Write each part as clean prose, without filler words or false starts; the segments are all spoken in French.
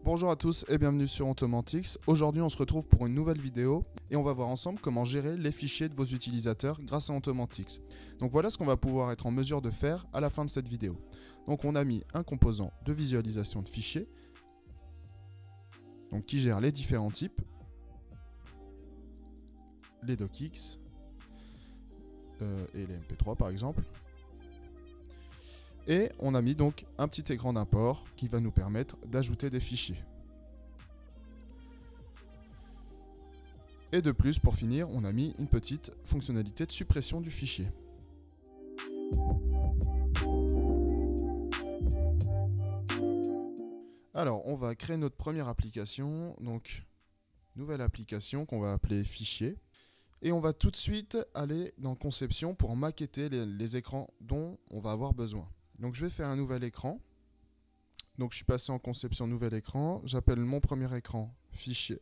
Bonjour à tous et bienvenue sur Automantix. Aujourd'hui on se retrouve pour une nouvelle vidéo et on va voir ensemble comment gérer les fichiers de vos utilisateurs grâce à Automantix. Donc voilà ce qu'on va pouvoir être en mesure de faire à la fin de cette vidéo. Donc on a mis un composant de visualisation de fichiers donc qui gère les différents types, les docx et les MP3 par exemple. Et on a mis donc un petit écran d'import qui va nous permettre d'ajouter des fichiers. Et de plus, pour finir, on a mis une petite fonctionnalité de suppression du fichier. Alors, on va créer notre première application. Donc, nouvelle application qu'on va appeler fichier. Et on va tout de suite aller dans conception pour maqueter les écrans dont on va avoir besoin. Donc je vais faire un nouvel écran. Donc je suis passé en conception nouvel écran. J'appelle mon premier écran fichier.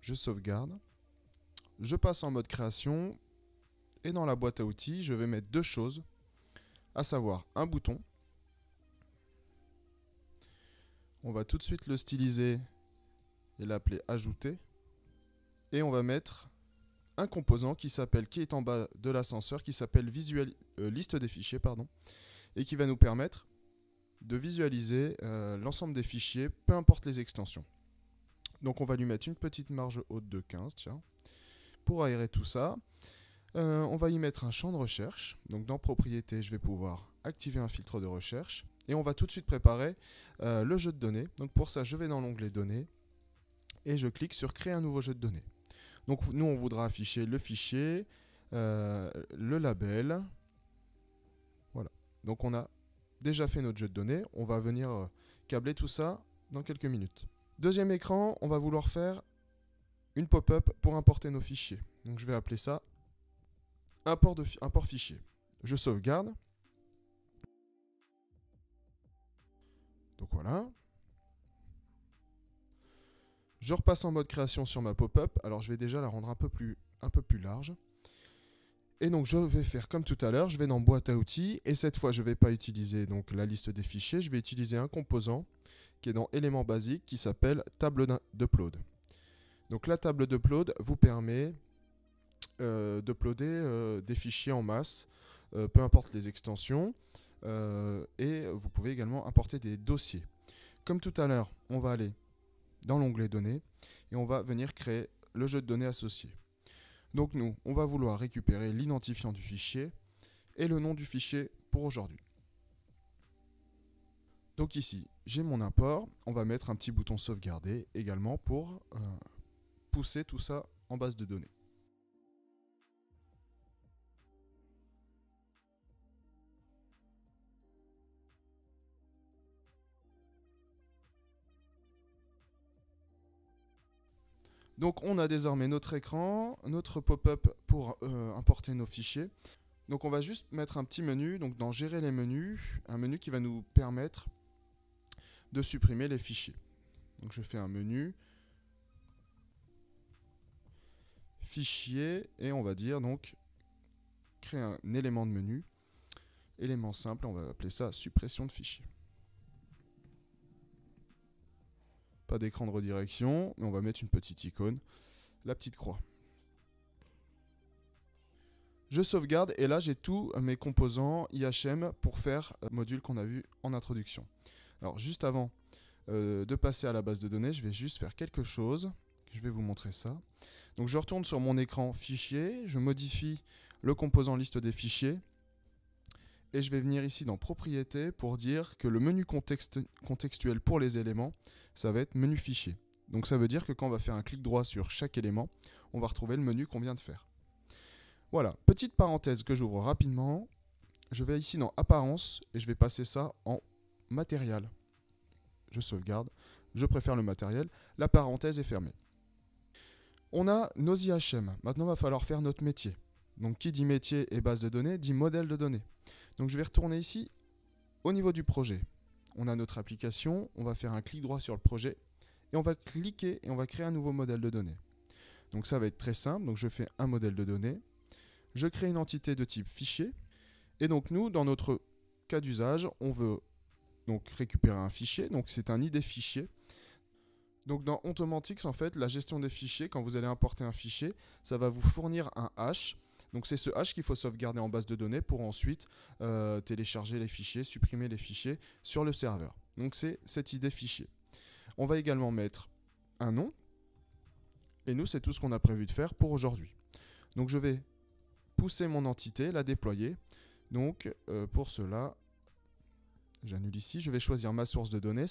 Je sauvegarde. Je passe en mode création. Et dans la boîte à outils, je vais mettre deux choses. À savoir un bouton. On va tout de suite le styliser et l'appeler ajouter. Et on va mettre un composant qui est en bas de l'ascenseur, qui s'appelle liste des fichiers, et qui va nous permettre de visualiser l'ensemble des fichiers, peu importe les extensions. Donc on va lui mettre une petite marge haute de 15, tiens, pour aérer tout ça. On va y mettre un champ de recherche. Donc dans propriétés, je vais pouvoir activer un filtre de recherche. Et on va tout de suite préparer le jeu de données. Donc pour ça, je vais dans l'onglet données et je clique sur créer un nouveau jeu de données. Donc nous, on voudra afficher le fichier, le label. Voilà. Donc on a déjà fait notre jeu de données. On va venir câbler tout ça dans quelques minutes. Deuxième écran, on va vouloir faire une pop-up pour importer nos fichiers. Donc je vais appeler ça import fichier. Je sauvegarde. Donc voilà. Je repasse en mode création sur ma pop-up. Alors je vais déjà la rendre un peu plus large. Et donc je vais faire comme tout à l'heure, je vais dans boîte à outils. Et cette fois, je ne vais pas utiliser donc, la liste des fichiers. Je vais utiliser un composant qui est dans éléments basiques qui s'appelle table d'upload. Donc la table d'upload vous permet d'uploader des fichiers en masse, peu importe les extensions. Et vous pouvez également importer des dossiers. Comme tout à l'heure, on va aller dans l'onglet données et on va venir créer le jeu de données associé. Donc nous, on va vouloir récupérer l'identifiant du fichier et le nom du fichier pour aujourd'hui. Donc ici, j'ai mon import. On va mettre un petit bouton sauvegarder également pour pousser tout ça en base de données. Donc on a désormais notre écran, notre pop-up pour importer nos fichiers. Donc on va juste mettre un petit menu, donc dans gérer les menus, un menu qui va nous permettre de supprimer les fichiers. Donc je fais un menu, fichier, et on va dire donc créer un élément de menu, élément simple, on va appeler ça suppression de fichiers. Pas d'écran de redirection, mais on va mettre une petite icône, la petite croix. Je sauvegarde et là j'ai tous mes composants IHM pour faire le module qu'on a vu en introduction. Alors juste avant de passer à la base de données, je vais juste faire quelque chose. Je vais vous montrer ça. Donc je retourne sur mon écran fichier, je modifie le composant liste des fichiers et je vais venir ici dans propriétés pour dire que le menu contextuel pour les éléments, ça va être menu fichier. Donc ça veut dire que quand on va faire un clic droit sur chaque élément, on va retrouver le menu qu'on vient de faire. Voilà, petite parenthèse que j'ouvre rapidement. Je vais ici dans apparence et je vais passer ça en matériel. Je sauvegarde, je préfère le matériel. La parenthèse est fermée. On a nos IHM. Maintenant, il va falloir faire notre métier. Donc qui dit métier et base de données, dit modèle de données. Donc je vais retourner ici au niveau du projet. On a notre application, on va faire un clic droit sur le projet et on va cliquer et on va créer un nouveau modèle de données. Donc ça va être très simple, donc je fais un modèle de données, je crée une entité de type fichier et donc nous, dans notre cas d'usage, on veut donc récupérer un fichier, donc c'est un ID fichier. Donc dans Ontomantix, en fait, la gestion des fichiers, quand vous allez importer un fichier, ça va vous fournir un hash. Donc c'est ce hash qu'il faut sauvegarder en base de données pour ensuite télécharger les fichiers, supprimer les fichiers sur le serveur. Donc c'est cette ID fichier. On va également mettre un nom. Et nous, c'est tout ce qu'on a prévu de faire pour aujourd'hui. Donc je vais pousser mon entité, la déployer. Donc pour cela, j'annule ici, je vais choisir ma source de données.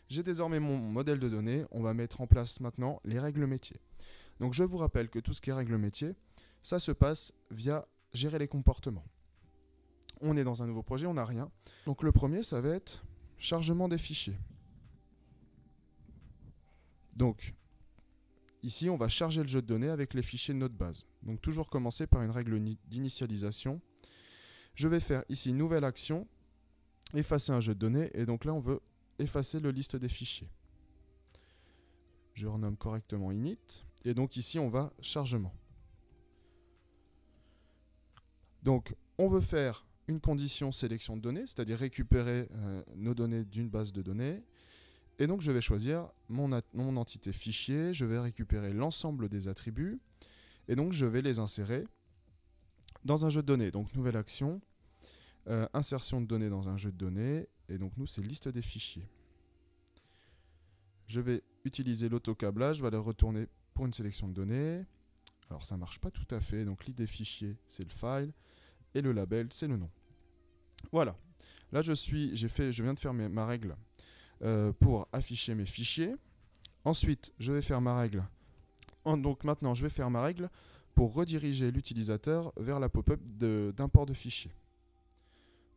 J'ai désormais mon modèle de données, on va mettre en place maintenant les règles métiers. Donc je vous rappelle que tout ce qui est règles métiers, ça se passe via gérer les comportements. On est dans un nouveau projet, on n'a rien. Donc le premier, ça va être chargement des fichiers. Donc ici, on va charger le jeu de données avec les fichiers de notre base. Donc toujours commencer par une règle d'initialisation. Je vais faire ici nouvelle action, effacer un jeu de données, et donc là on veut effacer le liste des fichiers. Je renomme correctement init. Et donc ici, on va chargement. Donc, on veut faire une condition sélection de données, c'est-à-dire récupérer nos données d'une base de données. Et donc, je vais choisir mon entité fichier. Je vais récupérer l'ensemble des attributs. Et donc, je vais les insérer dans un jeu de données. Donc, nouvelle action, insertion de données dans un jeu de données. Et donc, nous, c'est liste des fichiers. Je vais utiliser l'autocablage, je vais le retourner pour une sélection de données. Alors ça ne marche pas tout à fait, donc l'id fichier c'est le file et le label c'est le nom. Voilà, là je viens de faire ma règle pour afficher mes fichiers. Ensuite je vais faire ma règle. Donc maintenant je vais faire ma règle pour rediriger l'utilisateur vers la pop-up d'import de fichiers.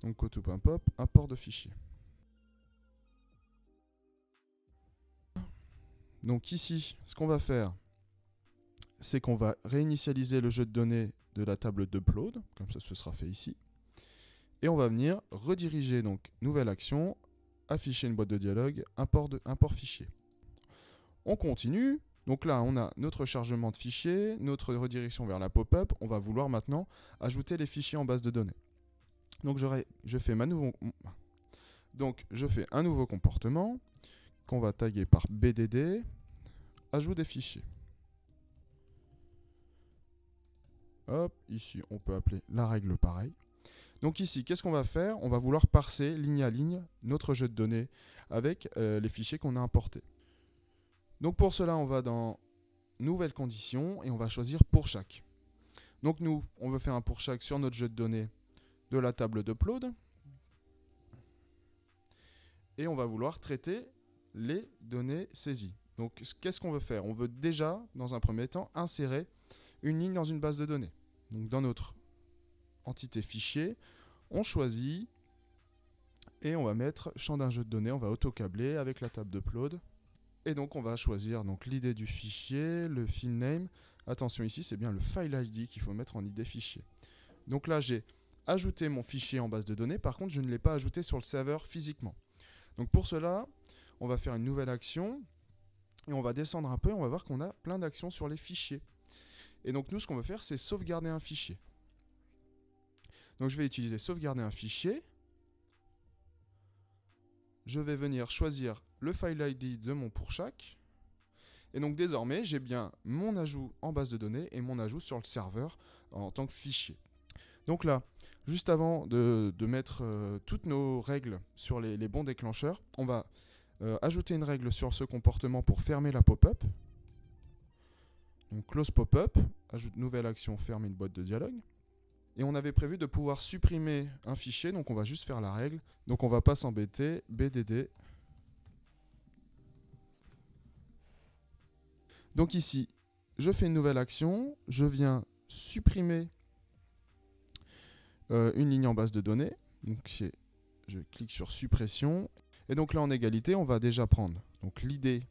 Donc auto.pop, import de fichiers. Donc ici, ce qu'on va faire, c'est qu'on va réinitialiser le jeu de données de la table d'upload, comme ça ce sera fait ici. Et on va venir rediriger, donc nouvelle action, afficher une boîte de dialogue, import fichier. On continue, donc là on a notre chargement de fichiers, notre redirection vers la pop-up, on va vouloir maintenant ajouter les fichiers en base de données. Donc je fais un nouveau comportement qu'on va taguer par BDD, ajout des fichiers. Hop, ici on peut appeler la règle pareil. Donc ici, qu'est-ce qu'on va faire? On va vouloir parser ligne à ligne notre jeu de données avec les fichiers qu'on a importés. Donc pour cela, on va dans Nouvelles conditions et on va choisir pour chaque. Donc nous, on veut faire un pour chaque sur notre jeu de données de la table d'upload. Et on va vouloir traiter les données saisies. Donc qu'est-ce qu'on veut faire? On veut déjà, dans un premier temps, insérer une ligne dans une base de données. Donc dans notre entité fichier, on choisit et on va mettre champ d'un jeu de données, on va auto-câbler avec la table d'upload. Et donc on va choisir l'id du fichier, le file name. Attention ici, c'est bien le file ID qu'il faut mettre en id fichier. Donc là, j'ai ajouté mon fichier en base de données. Par contre, je ne l'ai pas ajouté sur le serveur physiquement. Donc pour cela, on va faire une nouvelle action. Et on va descendre un peu et on va voir qu'on a plein d'actions sur les fichiers. Et donc nous, ce qu'on veut faire, c'est sauvegarder un fichier. Donc je vais utiliser sauvegarder un fichier. Je vais venir choisir le file ID de mon pour chaque. Et donc désormais, j'ai bien mon ajout en base de données et mon ajout sur le serveur en tant que fichier. Donc là, juste avant de mettre toutes nos règles sur les bons déclencheurs, on va ajouter une règle sur ce comportement pour fermer la pop-up. Donc close pop-up, ajoute nouvelle action, ferme une boîte de dialogue. Et on avait prévu de pouvoir supprimer un fichier, donc on va juste faire la règle. Donc on ne va pas s'embêter, BDD. Donc ici, je fais une nouvelle action, je viens supprimer une ligne en base de données. Donc je clique sur suppression. Et donc là en égalité, on va déjà prendre l'id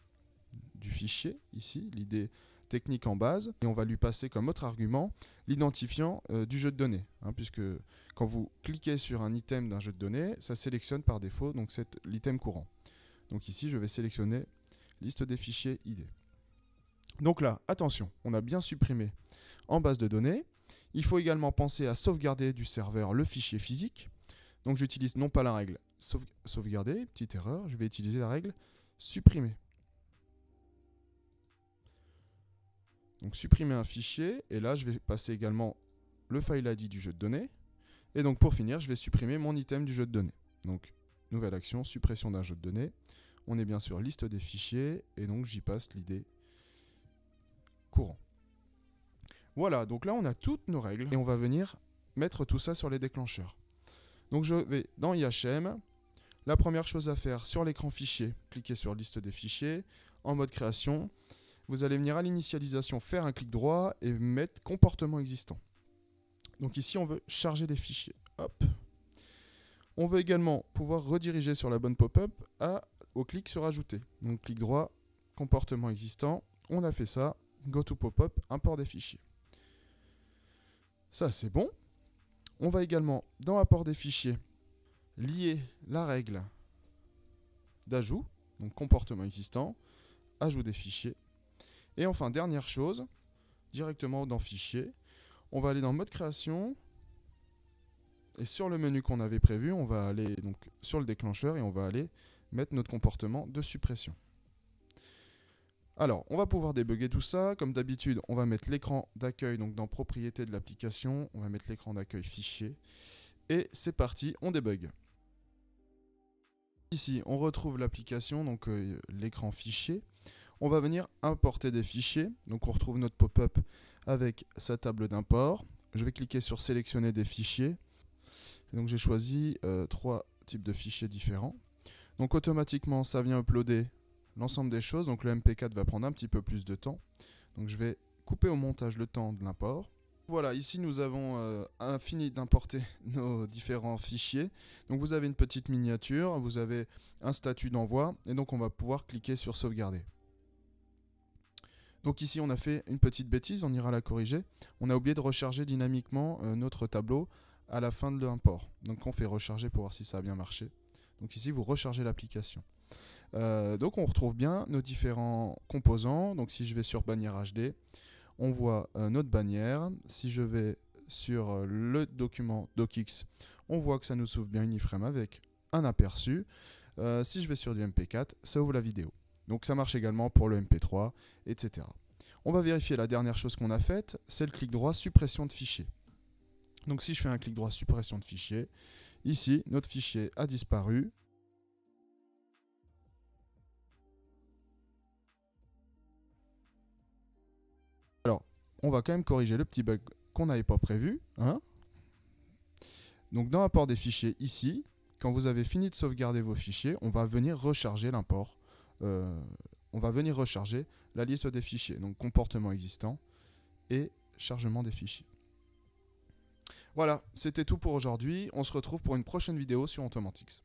du fichier, ici, l'id technique en base, et on va lui passer comme autre argument l'identifiant du jeu de données, puisque quand vous cliquez sur un item d'un jeu de données, ça sélectionne par défaut donc l'item courant. Donc ici, je vais sélectionner liste des fichiers ID. Donc là, attention, on a bien supprimé en base de données. Il faut également penser à sauvegarder du serveur le fichier physique. Donc j'utilise non pas la règle sauvegarder, petite erreur, je vais utiliser la règle supprimer. Donc supprimer un fichier, et là je vais passer également le file ID du jeu de données. Et donc pour finir, je vais supprimer mon item du jeu de données. Donc nouvelle action, suppression d'un jeu de données. On est bien sûr liste des fichiers, et donc j'y passe l'id courant. Voilà, donc là on a toutes nos règles, et on va venir mettre tout ça sur les déclencheurs. Donc je vais dans IHM. La première chose à faire sur l'écran fichier, cliquez sur liste des fichiers, en mode création. Vous allez venir à l'initialisation, faire un clic droit et mettre comportement existant. Donc ici, on veut charger des fichiers. Hop. On veut également pouvoir rediriger sur la bonne pop-up au clic sur ajouter. Donc clic droit, comportement existant. On a fait ça. Go to pop-up, import des fichiers. Ça, c'est bon. On va également, dans apport des fichiers, lier la règle d'ajout, donc comportement existant, ajout des fichiers. Et enfin, dernière chose, directement dans fichier, on va aller dans mode création, et sur le menu qu'on avait prévu, on va aller donc sur le déclencheur et on va aller mettre notre comportement de suppression. Alors, on va pouvoir débugger tout ça. Comme d'habitude, on va mettre l'écran d'accueil, donc dans propriétés de l'application, on va mettre l'écran d'accueil fichier. Et c'est parti, on débug. Ici, on retrouve l'application, donc l'écran fichier. On va venir importer des fichiers. Donc on retrouve notre pop-up avec sa table d'import. Je vais cliquer sur sélectionner des fichiers. Et donc j'ai choisi 3 types de fichiers différents. Donc automatiquement, ça vient uploader l'ensemble des choses. Donc le MP4 va prendre un petit peu plus de temps. Donc je vais couper au montage le temps de l'import. Voilà, ici nous avons fini d'importer nos différents fichiers. Donc vous avez une petite miniature, vous avez un statut d'envoi, et donc on va pouvoir cliquer sur sauvegarder. Donc ici on a fait une petite bêtise, on ira la corriger. On a oublié de recharger dynamiquement notre tableau à la fin de l'import. Donc on fait recharger pour voir si ça a bien marché. Donc ici vous rechargez l'application. Donc on retrouve bien nos différents composants. Donc si je vais sur bannière HD, on voit notre bannière. Si je vais sur le document docx, on voit que ça nous ouvre bien une iframe avec un aperçu. Si je vais sur du MP4, ça ouvre la vidéo. Donc ça marche également pour le MP3, etc. On va vérifier la dernière chose qu'on a faite, c'est le clic droit suppression de fichier. Donc si je fais un clic droit suppression de fichier, ici notre fichier a disparu. Alors, on va quand même corriger le petit bug qu'on n'avait pas prévu. Hein. Donc dans l'import des fichiers ici, quand vous avez fini de sauvegarder vos fichiers, on va venir recharger l'import. On va venir recharger la liste des fichiers, donc comportement existant et chargement des fichiers. Voilà, c'était tout pour aujourd'hui. On se retrouve pour une prochaine vidéo sur Automantix.